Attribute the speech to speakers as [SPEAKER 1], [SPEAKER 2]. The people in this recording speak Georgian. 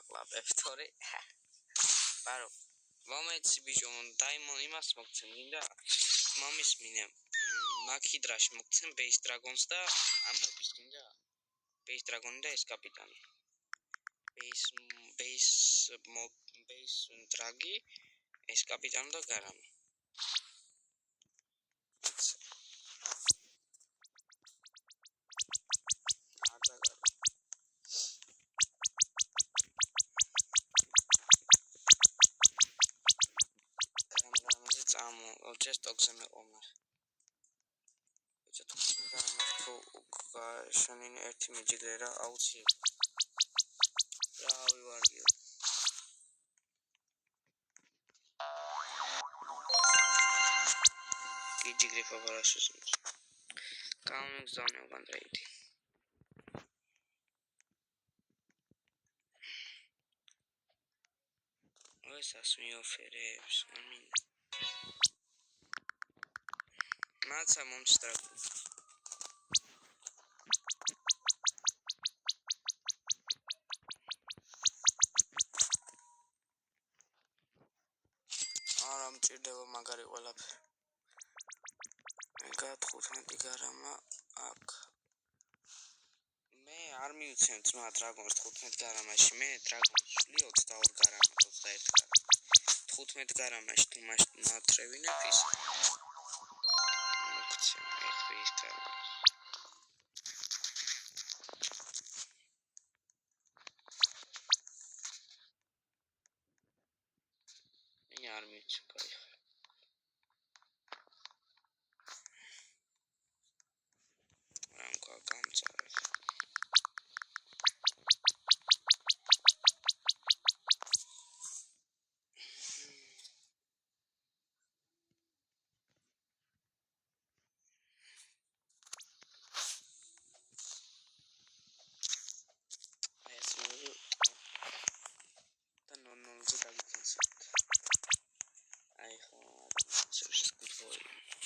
[SPEAKER 1] ვაყლაპებ თორე ბარო მომეცი ბიჭო დაიმონ იმას მოგცემ გინდა მამის მინე მაქიდრაში მოგცემ ბეის დრაგონს და ამობის გინდა ბეის დრაგონი და ეს კაპიტანი ბეის დრაგი ეს კაპიტანი და გარამი Just me Omar. Just to Shanin Ertimijera outside. How are you? Kijigri Favarashus. Coming zone 180. Where's Asmio Ferreps? I mean. Mața monstru. Aram ჭირდება მაგარი ყველაფერი. მე 15 გარამა აქ. მე არ მივცემ ძმა დრაგონს 15 გარამაში. მე დრაგონს ვშლი 22 გარამა, 21 გარამა. 15 გარამაში თუ მატრევინებ ის. მოგცემ ეს გარამა.